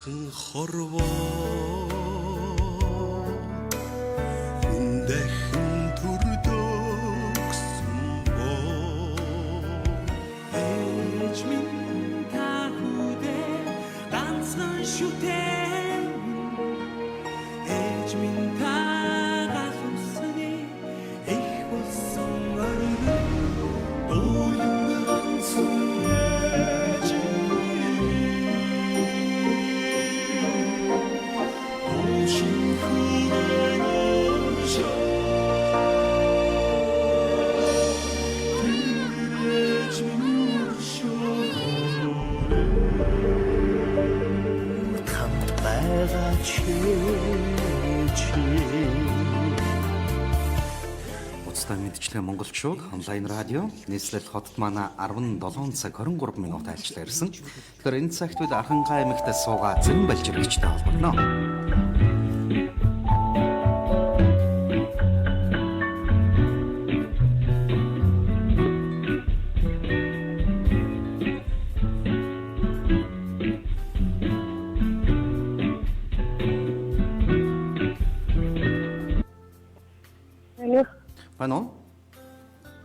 хорвоо хүндэхэн төрдөгсөн боо ээж минь та хүдээ ганцхан шүтээ ээж минь та галусны их болсон орон дуулан ганцхан ээж Уцтай мэдчлэг монголчууд онлайн радио нийслэл хотод манай 17 цаг 23 минут айлчлаа ирсэн. Тэгэхээр энэ цагт бид Архангай аймагт суугаа зэн балжирэгчтэй холбогдно.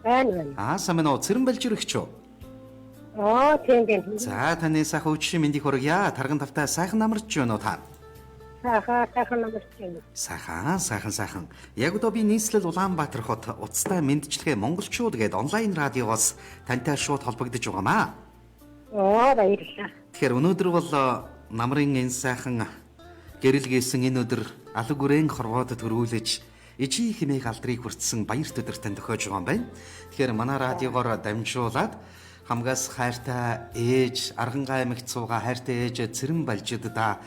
Байна. Самэно цэрэн балжирэгч үү? Тийм. За таны сайхан үчиг мэндийг хүргье. Тарган тавтай сайхан намарч байна уу та? Сайхан намарч байна. Сайхан. Яг одоо би нийслэл Улаанбаатар хот уцтай мэдчилгээ монголчууд гээд онлайн радиогоос тантай шууд холбогдож байгаамаа. Баярлалаа. Тэгэхээр өнөөдөр бол намрын энэ сайхан гэрэл гээсэн энэ өдөр алга үрээн хорвоод төрүүлж ижи хэмээх алдрыг хүртсэн баярт өдөр тань тохиож байгаа юм байна. Тэгэхээр манай радиогоор дамжуулаад хамгаас хайртай ээж Архангай аймагт суугаа хайртай ээж цэрэн балжидаа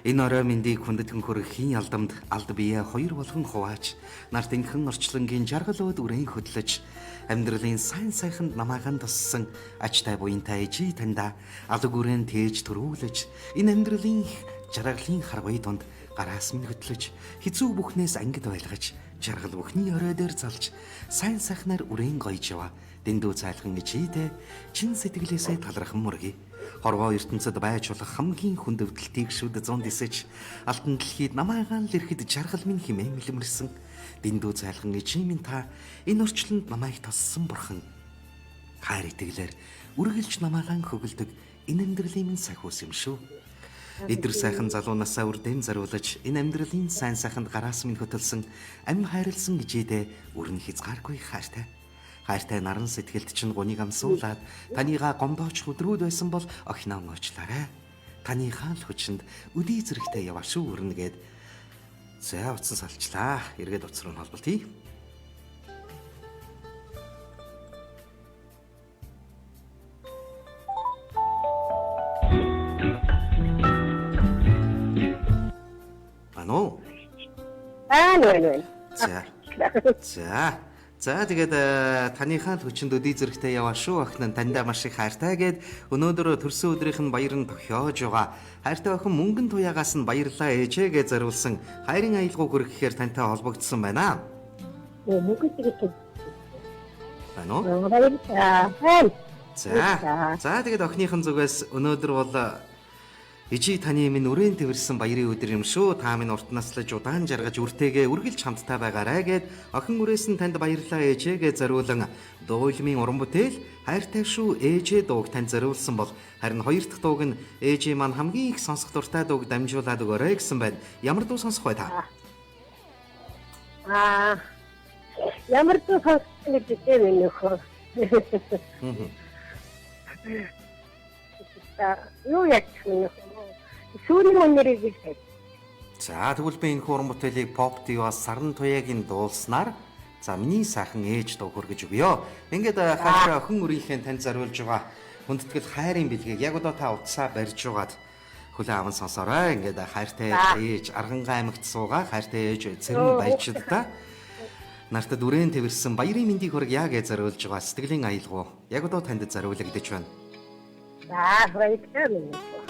энэ орой мэндийг хүндэтгэн хүрэх хин ялдамд алд бие хоёр болгон хуваач нарт инхэн орчлонгийн жаргалууд үрээн хөдлөж амьдралын сайн сайханд намаахан туссан ачтай буянтай ижи танда алг үрээн тээж төрүүлж энэ амьдралын жаргалын харвай донд гараас минь хөтлөж хизүү бүхнээс ангид байлгаж жаргал бүхний орой дээр залж сайн сайхнаар үрээн гоёж яваа дэндүү цайлхан ижидэ чин сэтгэлээсээ талархан мөргий хорвоо ертөнцид байж болох хамгийн хүнд өвдөлтийг шүд зунд дисэж алтан дэлхийд намайгаан л ирэхэд жаргал минь химээ мэлмэрсэн дэндүү цайлхан ижи минь та энэ орчлонд намайг тоссон бурхан хайр итгэлээр үргэлж намайгаан хөглөдөг энэ амьдралын минь сахиус юм шүү. Эдэр сайхан залуунасаа үрдэм заруулж энэ амьдралын сайн сайханд гараас минь хөтөлсөн ам хайрлсан ижидэ өрн хязгааргүй хайртай. Хайртай наран сэтгэлд чинь гуниг амсуулаад таныгаа гомдооч өдрүүд байсан бол охиноо уучлаарай. Таныхаа л хүчинд өдий зэрэгтэй яваа шүү өрнө гээд зэ утсан салчлаа. Эргээд утас руу нь холболтъя. За тэгээд таныхаа л хүчинд өдий зэрэгтэй яваа шүү охин нь таньдаа маш их хайртай гээд өнөөдөр төрсөн өдрийнх нь баяр нь тохиож байгаа. Хайртай охин мөнгөн туяагаас нь баярлаа ээжээ гэж зориулсан хайрын аялгау хүргэхээр тантай холбогдсон байна. Мөнгөн тэгээд байна уу? За тэгээд охиныхон зүгээс өнөөдөр бол ижи таны минь үрээн тэрсэн баярын өдөр юм шүү. Та минь урт наслаж удаан жаргаж үртэйгээ үргэлж хамтдаа байгаарай гэд охин үрээс нь танд баярлалаа ээжээ гэж зориулан дуулмын уран бүтээл хайртай шүү ээжээ дууг танд зориулсан бол харин хоёр дахь дууг нь ээжээ маань хамгийн их сонсох дуртай дууг дамжуулаад өгөөрэй гэсэн байна. Ямар дуу сонсох вэ та? Ямар дуу сонсох гэж байна нөхөө. Юу яах вэ? Сүүлийн өнөрийг хэлээ. За тэгвэл би энэ уран бүтээлийг Pop Diva-с Саран Туяагийн дуулснаар за миний сайхан ээж дуу хүргэж өгье. Ингээд хайртай охин үрийнхээ танд зориулж байгаа хүндэтгэл хайрын бэлгийг яг одоо та утсаа барьж байгаад хүлээн аван сонсоорой. Ингээд хайртай ээж Архангай аймагт суугаа хайртай ээж цэрэн баяждаа нартад үрээн тэрсэн баярын мэндийг хүргье гэж зориулж байгаа сэтгэлийн аялгау яг одоо танд зориулагдаж байна. За баярлалаа.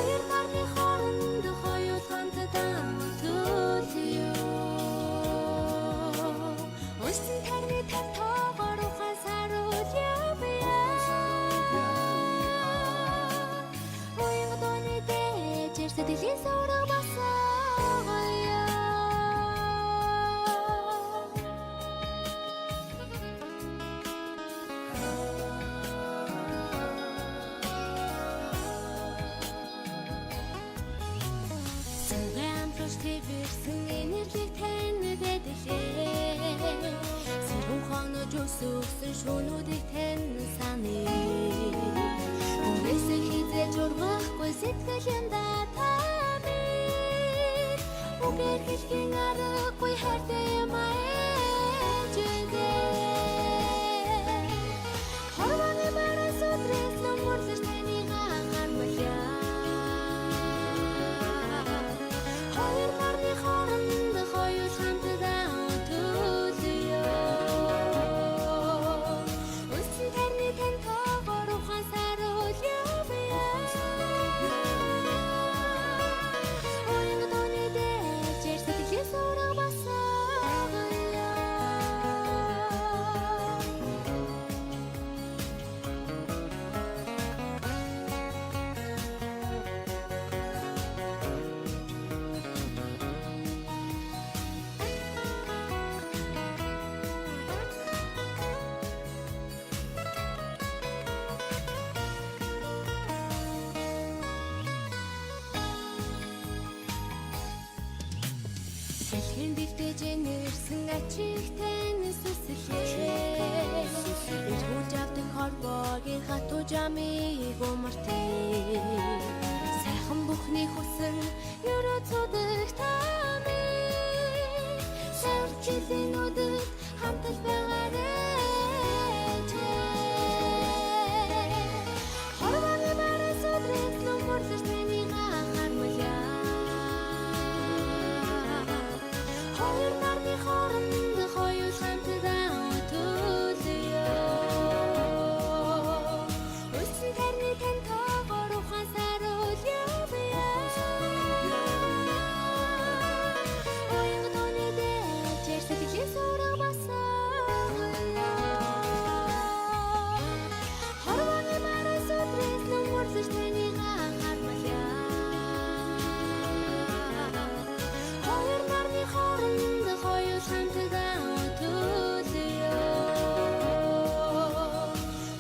Хоёр нарны хооронд хоёуланд даатуулъя. Өсөн тарны тань тоогоор ухаасааруулъя. Уян дооны дээжээр сэтгэлийн сорог басаагаая. Тэвэрсэн энерги тань дэдэлээ. Сэрүүн хонож өсөсөн шөнүүдийг тань саны. Үнээсээ хизээж ургахгүй сэтгэл янда тамир. Үгээр хэлхийн аргагүй хайртай юм ээжэдээ. Хорвоны бараас өдрөөс нөмөрлөж таныг анхаармалъя. Хоёр нарны хооронд хоёуланд даатуулъя. Өсөн тарны тань тоогоор ухаасааруулъя. Уян дооны дээжээр сэтгэлийн сорог басаагаая. Дэлхийн дэвтэж нэрсэн ачигтай сүслээ. Иргүүж авдаг хорвогийн хатуу жамыг умартээ. Сайхан бүхний хүсэл ерөө цудаг тамир. Сарчилын нүдэд хамтал байгаарай. Хорвоны бараас өдрөөс нөмөрлөж таныг анхаармалъя. Хоёр нарны хооронд хоёуланд даатуулъя. Өсөн тарны тань тоогоор ухаасааруулъя. Уян дооны дээжээр сэтгэлийн сорог басаагаая. Хорвоны бараас өдрөөс нөмөрлөж таныг анхаармалъя. Хоёр нарны хооронд хоёуланд даатуулъя.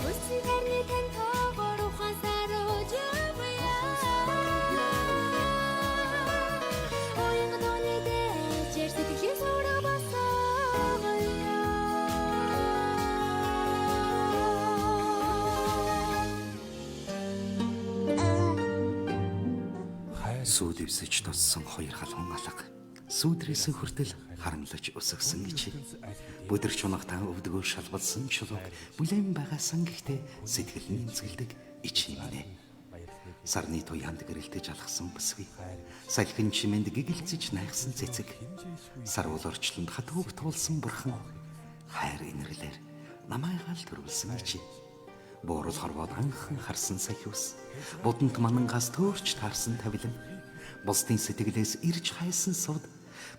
Өсөн тарны тань тоогоор ухаасааруулъя. Уян дооны дээжээр сэтгэлийн сорог басаагаая. Сүүд ивсэж туссан хоёр халуун алга. Сүүдрээс хүртэл харамлаж өсгсөн гэж. Бүдэрч унахтаа өвдгөө шалбалсан чулууг бүлээн байгасан гэхдээ сэтгэл нь цэлдэг ичимнэ. Сарны туяанд гэрэлтэж алхсан бүсгүй. Салхин чимэнд гэгэлцэж найхсан цэцэг. Сар уул орчлонд хатууг туулсан бурхан. Хайр инэрлэр намайгаал төрүүлсэн гэж. Буурал хорвоод анхан харсан сахиус. Буданд манангаас төөрч таарсан тавилан. Бусдын сэтгэлээс ирж хайсан сууд.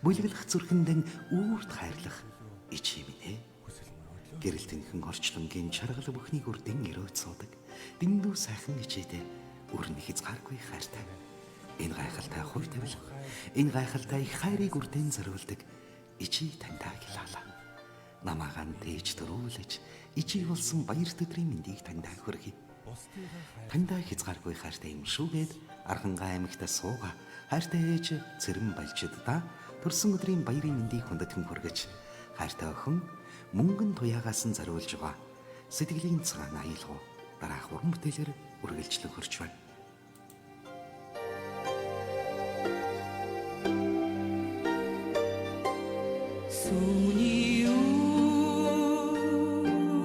Бүлэглэх зүрхэндэн үрд хайрлах ичимнэ. Гэрэлтэнхэн орчлонгийн чаргал бүхнийг үрдэн өрөөд суудаг. Дэндүү сайхан ичээдэ өрн хязгааргүй хайртай. Энэ гайхалтай хувь тавилга, энэ гайхалтай их хайрыг үрдэн зориулдаг ичи таньдаа гялала. Намаагаан тээж төрүүлж, ичи болсон баярт өдрийн мэндийг таньдаа хүргэе. Таньдаа хязгааргүй хайртай юм шүүгээд Архангай аймагта сууга хайртай ээж цэрэн балжиддаа төрсөн өдрийн баярын мэндийг хүндэтгэн хүргэж хайртай охин мөнгөн туяагаас нь зориулж байгаа сэтгэлийн цагаан аялгау дараах уран бүтээлээр үргэлжлэн хөрч байна. Сүүний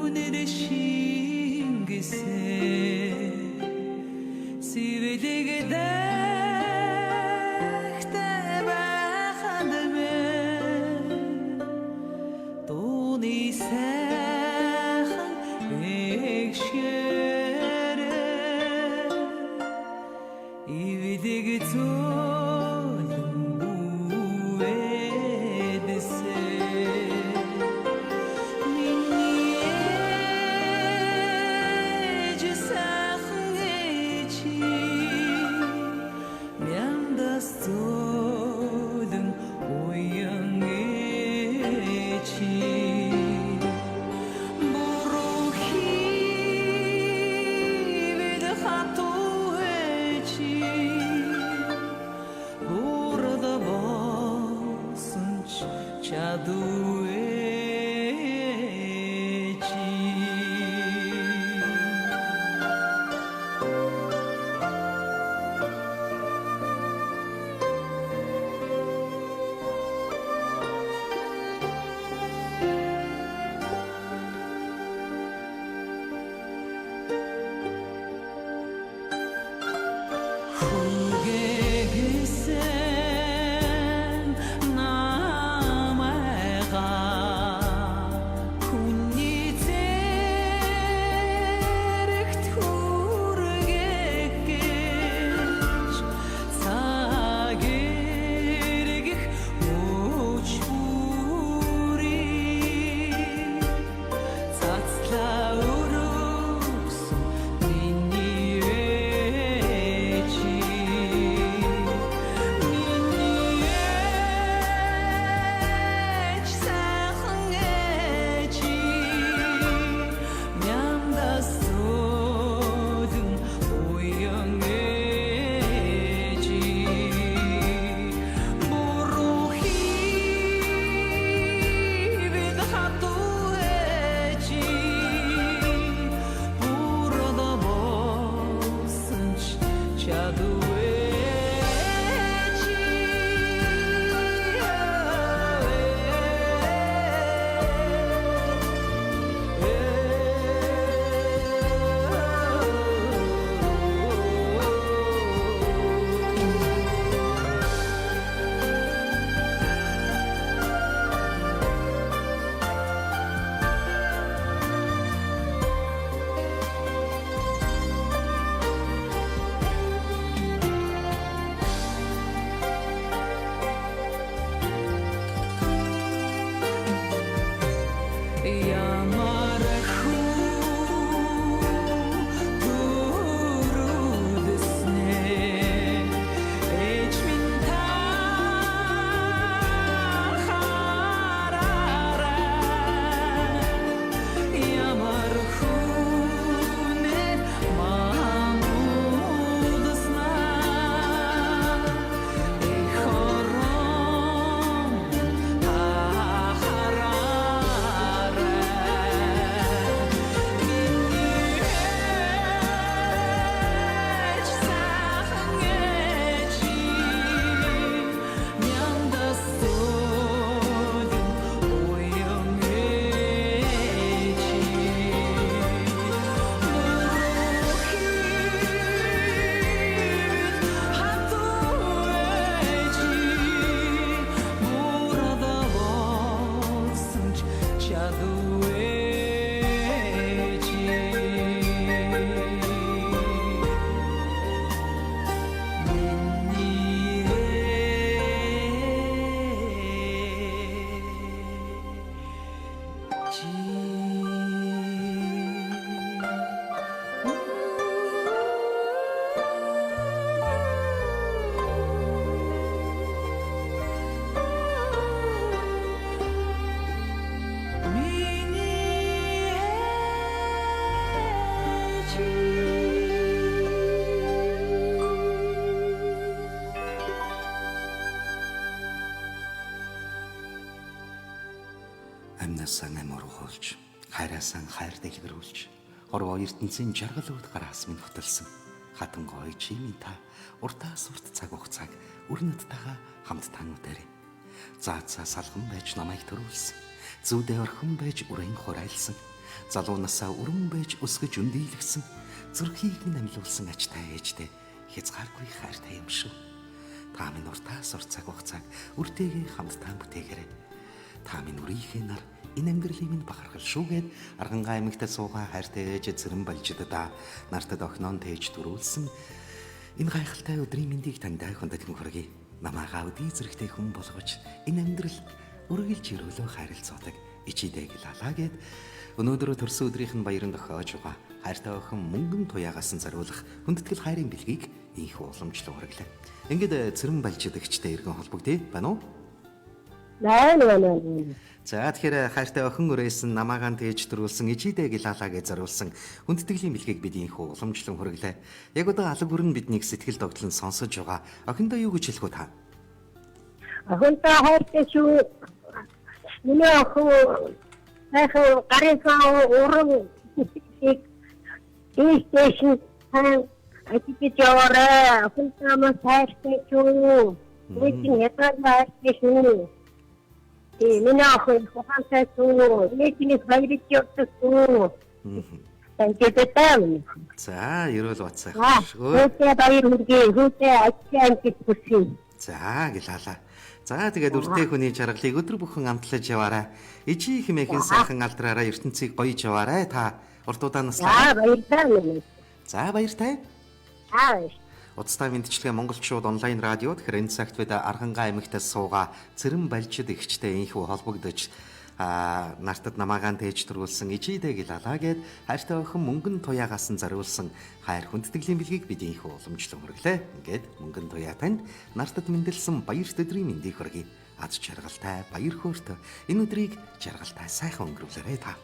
үнэр шингэсэн сэвэлэгдэх байхад мэн дууны сайхан эгшэрэ өрөвсөн миний ээж сайхан ээж мяндас өлөн уян ээж буруу хийвэн хатуу ээж burada болсон ч чадвар ямар хүрүүдэснэ ээж минь та хараарай ямар хүнэ мангуудаснаа хором Амьнасаа амархуулж, хайраасаа хайр дэлгэрүүлж, хорвоо ертөнцийн жаргалууд гараас минь хөтөлсөн. Хатан гоё чимийн та уртаас урт цаг хугацааг өрнөдтэйгээ хамт тануудаарай. Заацаа салган байж намайг төрүүлсэн. Зүүдээ орхон байж үрэн хурайлсан. Залуу насаа өрөн байж өсгөж өндийлгсэн. Зүрхийг минь амьлуулсан ажтай ээжтэй хязгааргүй хайртай юм шүү. Та минь уртаас урт цаг хугацааг үртэйгээ хамт тан бүтээгээрэй. Та минь үрийнхээ нар энэ амьдралын минь бахархал шүүгээд Аргангаа аймагт суугаа хайртай ээж Цэрэн Балжидаа нартад охиноо тээж төрүүлсэн. Энэ гайхалтай өдрийн мэндийг таньдай хүндэтгэн хүргэе. Намаагаа өдий зэрэгтэй хүн болгож энэ амьдрал үргэлж өрөөлөө хайрлцаадаг ичидэг лалаа гэд өнөөдөр төрсөн өдрийнх нь баярын тохиож байгаа хайртай охин мөнгөн туяагаас нь зариулах хүндэтгэл хайрын бэлгийг инх уламжлал хүргэлээ. Ингээд Цэрэн Балжидагчтай иргэн холбогдъё байна уу? За тэгэхээр хайртай охин өрөөсөн намаагаан тээж төрүүлсэн ичидэг лалаа гэж зариулсан хүндэтгэлийн бэлгийг бид инх уламжлан хүргэлээ. Яг одоо алга бүрэн биднийг сэтгэл догтлон сонсож байгаа. Охиндоо юу гэж хэлэх вэ та? Охинтой хайртай шүү. Миний охин гарын уран station ажиж яваарай. Охинтой маань хайртай шүү. Бидний ятгаад хайртай шүү. Миний охин ухаантай шүү. Миний баярч явдаг. Таньдээ. За, ерөөл бацаа. Хөөе баяр хүргэе. Хөөе ачаан гэж. За, гэлаалаа. За, тэгээд үртэй хүний жаргалыг өдөр бүхэн амтлаж яваарай. Ичи хэмээхэн сайхан алдраараа ертөнцийг гоёж яваарай. Та урдуудаа наслаа. Баярлалаа. За, баяртай. Аа. Уцтай мэдчилгээ монголчууд онлайн радиод хэрэн цагт бид Аргангаа аймагт суугаа Цэрэн Балжид эгчтэй инхүү холбогдож Нартад намаагаан тээж төрүүлсэн ичидэг лалаа гэд хайртай охин мөнгөн туяагаас нь зориулсан хайр хүндэтгэлийн бэлгийг бидийнх уламжлан хүргэлээ. Ингээд мөнгөн туяа танд нартад мэндэлсэн баяр өдрийн мэндийг хүргэе. Аз жаргалтай баяр хөөртэй энэ өдрийг жаргалтай сайхан өнгөрүүлээрэй та.